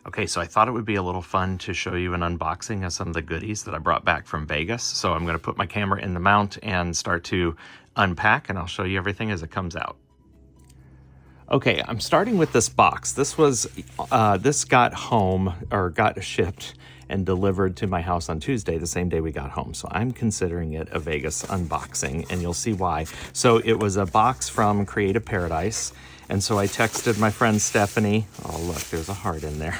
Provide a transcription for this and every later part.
Okay, so I thought it would be a little fun to show you an unboxing of some of the goodies that I brought back from Vegas. So I'm going to put my camera in the mount and start to unpack, and I'll show you everything as it comes out. Okay, I'm starting with this box. This got home, or got shipped and delivered to my house on Tuesday, the same day we got home. So I'm considering it a Vegas unboxing, and you'll see why. So it was a box from Creative Paradise. And so I texted my friend Stephanie. Oh, look, there's a heart in there.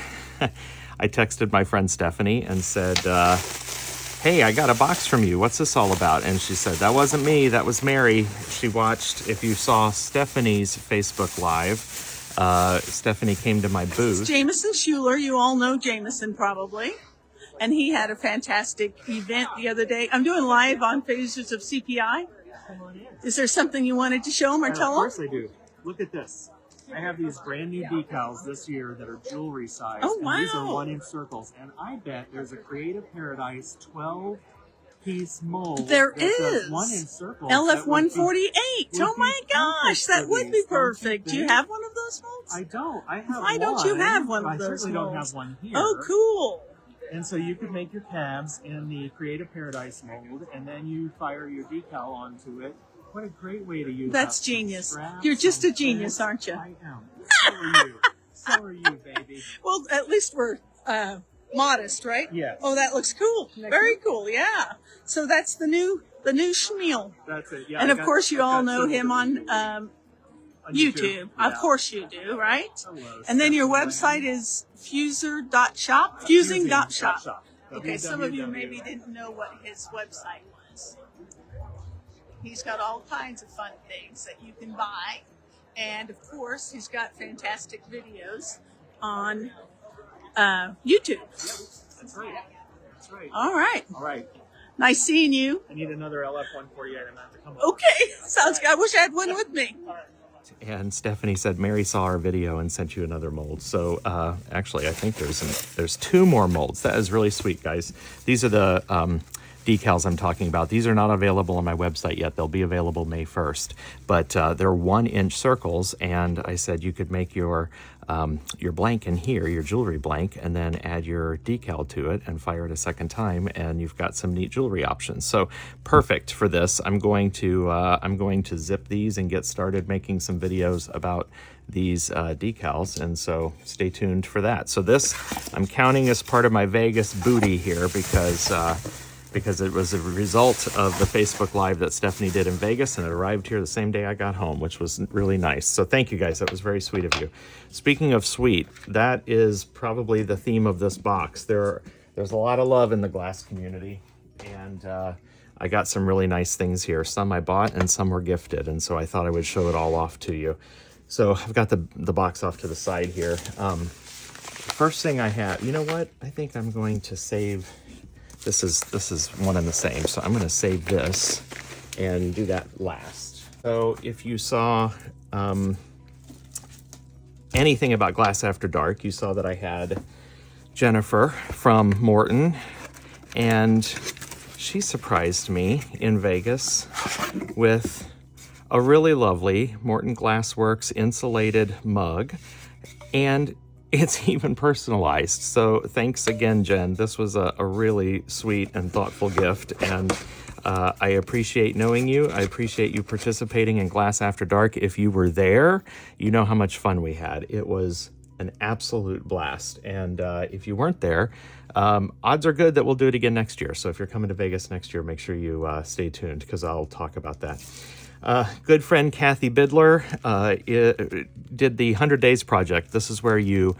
I texted my friend Stephanie and said, hey, I got a box from you. What's this all about? And she said, that wasn't me, that was Mary. She watched, if you saw Stephanie's Facebook Live, Stephanie came to my booth. It's Jamaison Schuler. You all know Jamaison probably. And he had a fantastic event the other day. I'm doing live on Phases of CPI. Is there something you wanted to show them or tell them? Of course I do. Look at this. I have these brand new decals this year that are jewelry size. Oh, wow. And these are 1-inch circles. And I bet there's a Creative Paradise 12-piece mold. There that is. does 1-inch circles. LF148. Oh my gosh, that would be perfect. Do you have one of those molds? I don't. I have Why don't you have one of I those certainly don't molds? have one here. Oh, cool. And so you could make your tabs in the Creative Paradise mold, and then you fire your decal onto it. What a great way to use That's genius. You're just a genius, aren't you? I am. So are you. So are you, baby. Well, at least we're modest, right? Yes. Oh, that looks cool. Very cool, yeah. So that's the new Schmiel. That's it. Yeah. And of course, you all know him on YouTube. Yeah. Of course you do, right? Hello, And then your Stephanie. website is Fusing.shop? Fusing.shop. Shop. Okay, some of you maybe didn't know what his website was. He's got all kinds of fun things that you can buy. And of course, he's got fantastic videos on YouTube. That's right. That's right. All right. All right. Nice seeing you. I need another LF148. I'm going to have to come up. Okay. Sounds good. I wish I had one with me. All right. And Stephanie said Mary saw our video and sent you another mold. So actually, I think there's 2 more molds. That is really sweet, guys. These are the decals I'm talking about. These are not available on my website yet. They'll be available May 1st. But they're 1-inch circles, and I said you could make your blank in here, your jewelry blank, and then add your decal to it and fire it a second time, and you've got some neat jewelry options. So perfect for this. I'm going to zip these and get started making some videos about these decals, and so stay tuned for that. So this I'm counting as part of my Vegas booty here because it was a result of the Facebook Live that Stephanie did in Vegas, and it arrived here the same day I got home, which was really nice. So thank you, guys. That was very sweet of you. Speaking of sweet, that is probably the theme of this box. There's a lot of love in the glass community, and I got some really nice things here. Some I bought and some were gifted, and so I thought I would show it all off to you. So I've got the box off to the side here. First thing I have, you know what? I think I'm going to save... This is one and the same, so I'm going to save this and do that last. So if you saw anything about Glass After Dark, you saw that I had Jennifer from Morton, and she surprised me in Vegas with a really lovely Morton Glassworks insulated mug, and it's even personalized. So thanks again, Jen. This was a really sweet and thoughtful gift, and I appreciate knowing you. I appreciate you participating in Glass After Dark. If you were there, you know how much fun we had. It was an absolute blast. And if you weren't there, odds are good that we'll do it again next year. So if you're coming to Vegas next year, make sure you stay tuned, because I'll talk about that. Good friend Kathy Bidler did the 100 Days Project. This is where you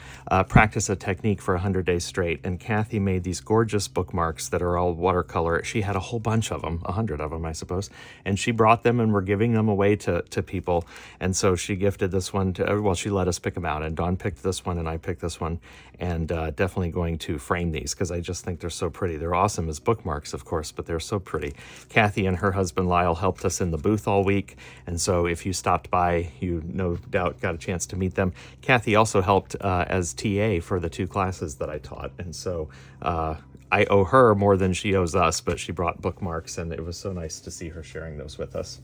practice a technique for 100 days straight. And Kathy made these gorgeous bookmarks that are all watercolor. She had a whole bunch of them, 100 of them, I suppose. And she brought them, and we're giving them away to people. And so she gifted this one to, well, she let us pick them out. And Dawn picked this one, and I picked this one. And definitely going to frame these, because I just think they're so pretty. They're awesome as bookmarks, of course, but they're so pretty. Kathy and her husband Lyle helped us in the booth all week, and so if you stopped by, you no doubt got a chance to meet them. Kathy also helped as TA for the 2 classes that I taught, and so I owe her more than she owes us, but she brought bookmarks, and it was so nice to see her sharing those with us.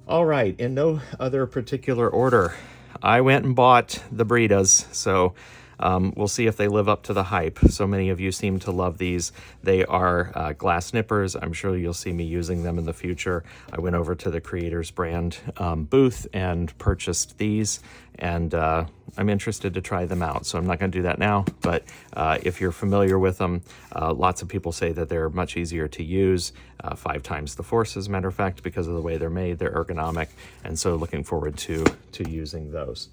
All right, in no other particular order, I went and bought the Britas. So We'll see if they live up to the hype. So many of you seem to love these. They are glass nippers. I'm sure you'll see me using them in the future. I went over to the Creators Brand booth and purchased these, and I'm interested to try them out. So I'm not going to do that now, but if you're familiar with them, lots of people say that they're much easier to use, 5 times the force, as a matter of fact, because of the way they're made. They're ergonomic, and so looking forward to using those.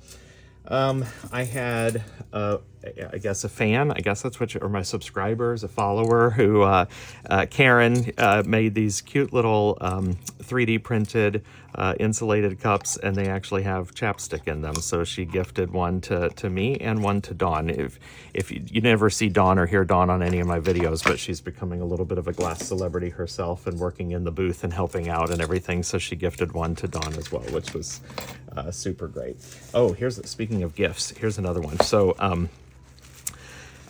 I had, I guess, a fan, I guess that's what or my subscribers, a follower who, Karen, made these cute little 3D printed insulated cups, and they actually have chapstick in them. So she gifted one to me and one to Dawn. If you never see Dawn or hear Dawn on any of my videos, but she's becoming a little bit of a glass celebrity herself and working in the booth and helping out and everything. So she gifted one to Dawn as well, which was super great. Oh, speaking of gifts, here's another one. So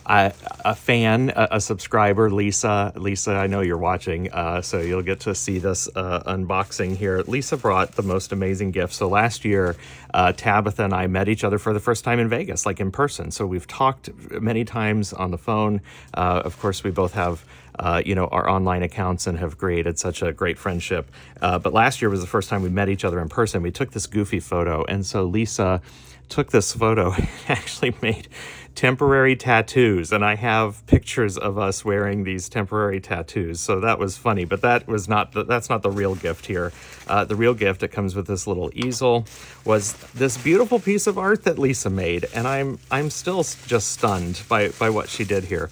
a fan, a subscriber, Lisa, I know you're watching, so you'll get to see this unboxing here. Lisa brought the most amazing gift. So last year, Tabitha and I met each other for the first time in Vegas, like in person. So we've talked many times on the phone. Of course, we both have our online accounts and have created such a great friendship. But last year was the first time we met each other in person. We took this goofy photo, and so Lisa took this photo and actually made temporary tattoos, and I have pictures of us wearing these temporary tattoos. So that was funny, but that's not the real gift here. The real gift that comes with this little easel was this beautiful piece of art that Lisa made, and I'm still just stunned by what she did here.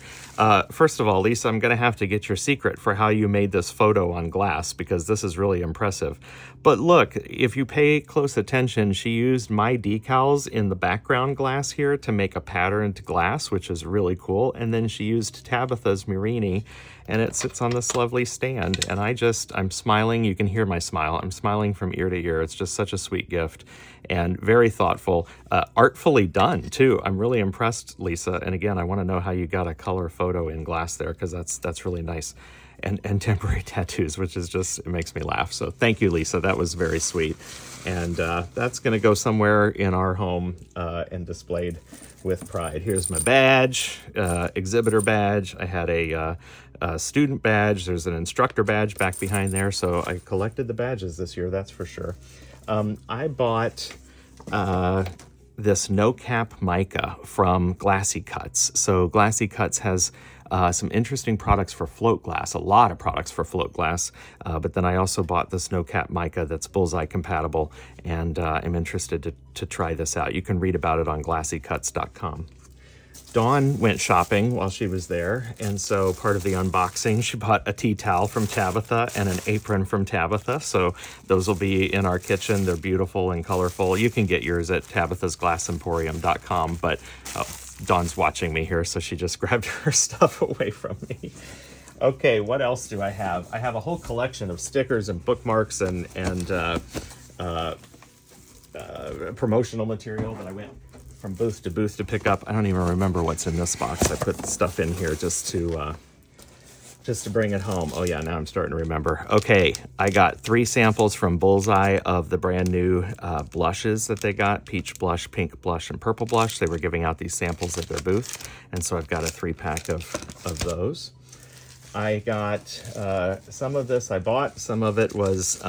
First of all, Lisa, I'm going to have to get your secret for how you made this photo on glass, because this is really impressive. But look, if you pay close attention, she used my decals in the background glass here to make a pattern to glass, which is really cool. And then she used Tabitha's Murrini, and it sits on this lovely stand. And I'm smiling. You can hear my smile. I'm smiling from ear to ear. It's just such a sweet gift and very thoughtful, artfully done too. I'm really impressed, Lisa. And again, I want to know how you got a color photo in glass there, because that's really nice. And temporary tattoos, which is just, it makes me laugh. So thank you, Lisa. That was very sweet. And that's going to go somewhere in our home and displayed with pride. Here's my badge, exhibitor badge. I had a student badge. There's an instructor badge back behind there. So I collected the badges this year, that's for sure. I bought this no-cap mica from Glassy Cuts. So Glassy Cuts has some interesting products for float glass, a lot of products for float glass, but then I also bought this no-cap mica that's bullseye compatible, and I'm interested to try this out. You can read about it on glassycuts.com. Dawn went shopping while she was there, and so part of the unboxing, she bought a tea towel from Tabitha and an apron from Tabitha. So those will be in our kitchen. They're beautiful and colorful. You can get yours at tabithasglassemporium.com, but Dawn's watching me here, so she just grabbed her stuff away from me. Okay, what else do I have? I have a whole collection of stickers and bookmarks and promotional material that I went from booth to pick up. I don't even remember what's in this box. I put stuff in here just to bring it home. Oh yeah, now I'm starting to remember. Okay, I got 3 samples from Bullseye of the brand new blushes that they got: peach blush, pink blush, and purple blush. They were giving out these samples at their booth, and so I've got a 3-pack of those. I got some of this I bought. Some of it was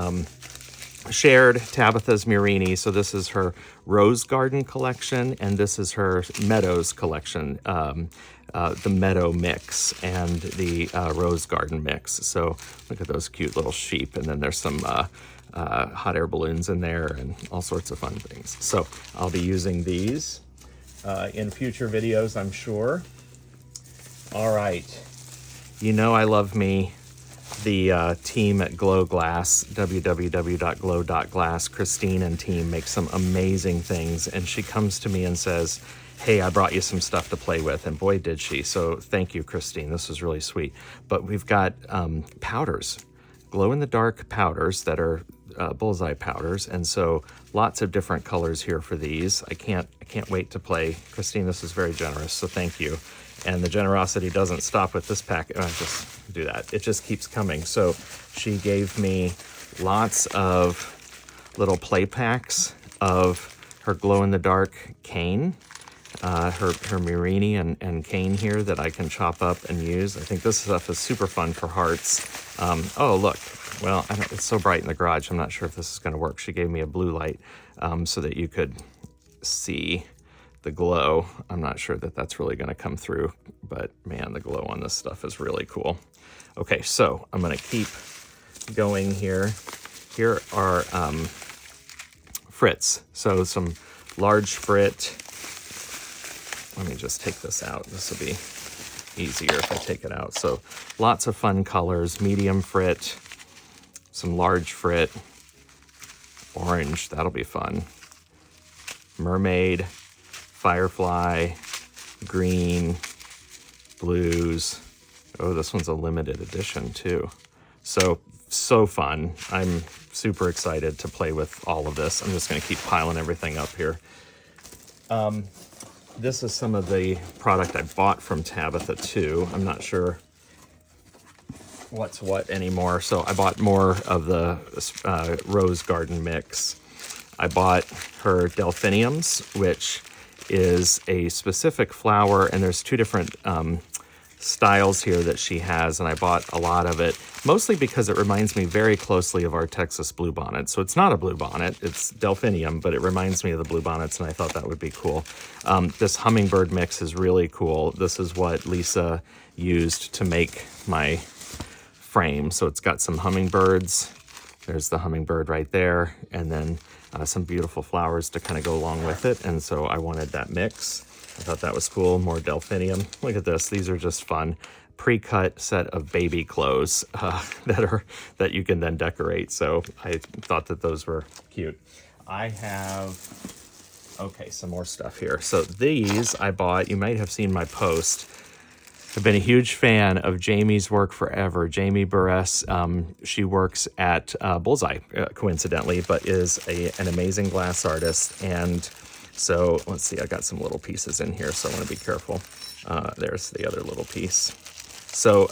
shared. Tabitha's Murrini. So this is her Rose Garden collection, and this is her Meadows collection, the Meadow mix and the Rose Garden mix. So look at those cute little sheep, and then there's some hot air balloons in there and all sorts of fun things. So I'll be using these in future videos, I'm sure. All right. You know I love me the team at Glow Glass, www.glow.glass. Christine and team make some amazing things, and she comes to me and says, hey, I brought you some stuff to play with, and boy did she. So thank you, Christine. This was really sweet. But we've got powders, glow-in-the-dark powders that are bullseye powders, and so lots of different colors here for these. I can't wait to play. Christine, this is very generous, so thank you. And the generosity doesn't stop with this pack. Just do that. It just keeps coming. So she gave me lots of little play packs of her glow-in-the-dark cane. her Murrini and cane here that I can chop up and use. I think this stuff is super fun for hearts. Oh, look. Well, it's so bright in the garage, I'm not sure if this is going to work. She gave me a blue light so that you could see the glow. I'm not sure that that's really going to come through, but man, the glow on this stuff is really cool. Okay, so I'm going to keep going here. Here are frits. So some large frit. Let me just take this out. This will be easier if I take it out. So lots of fun colors, medium frit, some large frit, orange, that'll be fun. Mermaid, firefly, green, blues. Oh, this one's a limited edition too. So fun. I'm super excited to play with all of this. I'm just gonna keep piling everything up here. This is some of the product I bought from Tabitha too. I'm not sure what's what anymore. So I bought more of the Rose Garden mix. I bought her delphiniums, which is a specific flower, and there's two different styles here that she has, and I bought a lot of it, mostly because it reminds me very closely of our Texas bluebonnet. So it's not a bluebonnet, it's delphinium, but it reminds me of the bluebonnets, and I thought that would be cool. This hummingbird mix is really cool. This is what Lisa used to make my frame. So it's got some hummingbirds. There's the hummingbird right there, and then some beautiful flowers to kind of go along with it, and so I wanted that mix. I thought that was cool. More delphinium. Look at this. These are just fun. Pre-cut set of baby clothes that you can then decorate. So I thought that those were cute. I have, okay, some more stuff here. So these I bought. You might have seen my post. I've been a huge fan of Jamie's work forever. Jamie Burress, she works at Bullseye, coincidentally, but is an amazing glass artist. And so let's see, I got some little pieces in here, so I want to be careful. There's the other little piece. So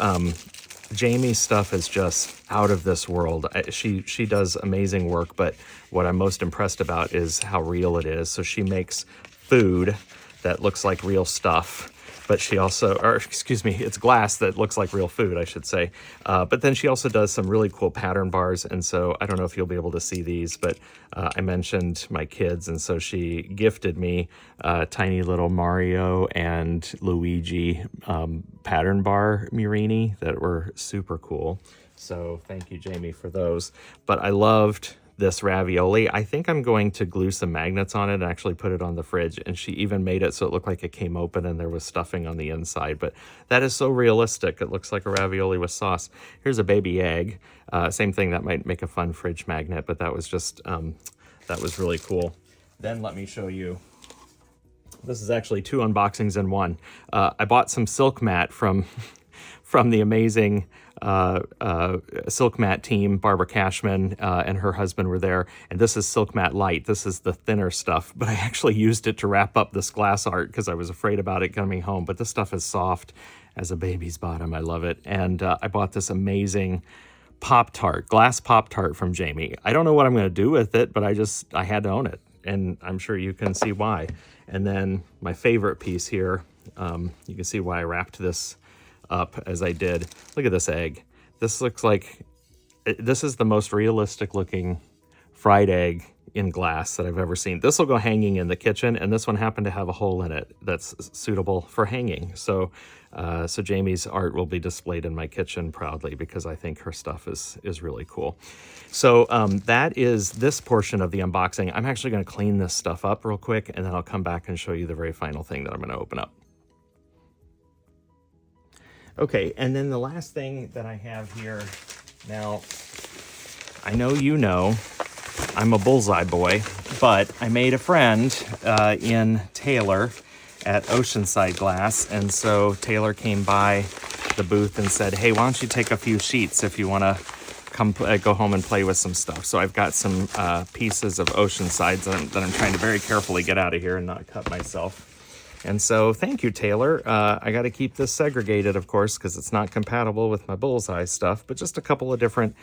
Jamie's stuff is just out of this world. She does amazing work, but what I'm most impressed about is how real it is. So she makes food that looks like real stuff, but she also, or excuse me, it's glass that looks like real food, I should say. But then she also does some really cool pattern bars. And so I don't know if you'll be able to see these, but I mentioned my kids. And so she gifted me tiny little Mario and Luigi pattern bar Murrini that were super cool. So thank you, Jamie, for those. But I loved this ravioli. I think I'm going to glue some magnets on it and actually put it on the fridge. And she even made it so it looked like it came open and there was stuffing on the inside. But that is so realistic. It looks like a ravioli with sauce. Here's a baby egg. Same thing, that might make a fun fridge magnet, but that was just, that was really cool. Then let me show you. This is actually two unboxings in one. I bought some silk mat from the amazing silk mat team. Barbara Cashman and her husband were there, and this is silk mat light. This is the thinner stuff, but I actually used it to wrap up this glass art because I was afraid about it coming home. But this stuff is soft as a baby's bottom. I love it. And I bought this amazing Pop-Tart, glass Pop-Tart from Jamie. I don't know what I'm going to do with it, but I had to own it, and I'm sure you can see why. And then my favorite piece here, you can see why I wrapped this up as I did. Look at this egg. This looks like, this is the most realistic looking fried egg in glass that I've ever seen. This will go hanging in the kitchen, and this one happened to have a hole in it that's suitable for hanging. So so Jamie's art will be displayed in my kitchen proudly because I think her stuff is really cool. So that is this portion of the unboxing. I'm actually going to clean this stuff up real quick, and then I'll come back and show you the very final thing that I'm going to open up. Okay, and then the last thing that I have here, now, I know you know I'm a Bullseye boy, but I made a friend in Taylor at Oceanside Glass, and so Taylor came by the booth and said, hey, why don't you take a few sheets if you want to come go home and play with some stuff. So I've got some pieces of Oceanside that I'm trying to very carefully get out of here and not cut myself. And so thank you, Taylor. I got to keep this segregated, of course, because it's not compatible with my Bullseye stuff, but just a couple of different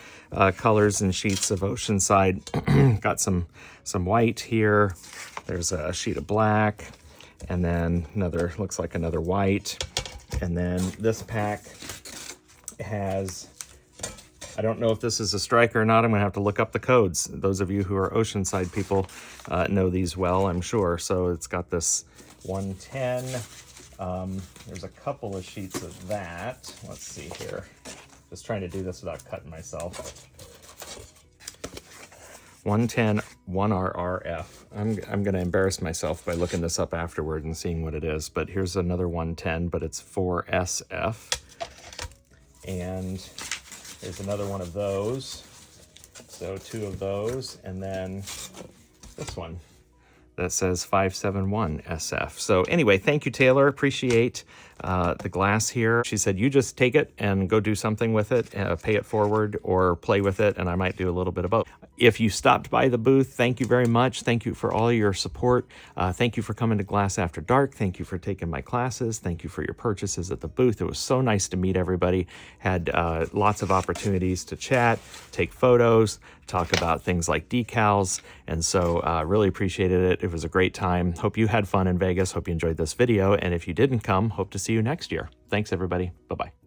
colors and sheets of Oceanside. Got some white here. There's a sheet of black. And then another, looks like another white. And then this pack has, I don't know if this is a striker or not. I'm gonna have to look up the codes. Those of you who are Oceanside people know these well, I'm sure. So it's got this 110. There's a couple of sheets of that. Let's see here. Just trying to do this without cutting myself. 110 1RRF. I'm going to embarrass myself by looking this up afterward and seeing what it is. But here's another 110, but it's 4SF. And there's another one of those. So 2 of those. And then this one that says 571 SF. So anyway, thank you, Taylor. Appreciate the glass here. She said, you just take it and go do something with it, pay it forward or play with it, and I might do a little bit of both. If you stopped by the booth, thank you very much. Thank you for all your support. Thank you for coming to Glass After Dark. Thank you for taking my classes. Thank you for your purchases at the booth. It was so nice to meet everybody. Had lots of opportunities to chat, take photos, talk about things like decals, and so really appreciated it. It was a great time. Hope you had fun in Vegas. Hope you enjoyed this video, and if you didn't come, hope to see you next year. Thanks, everybody. Bye-bye.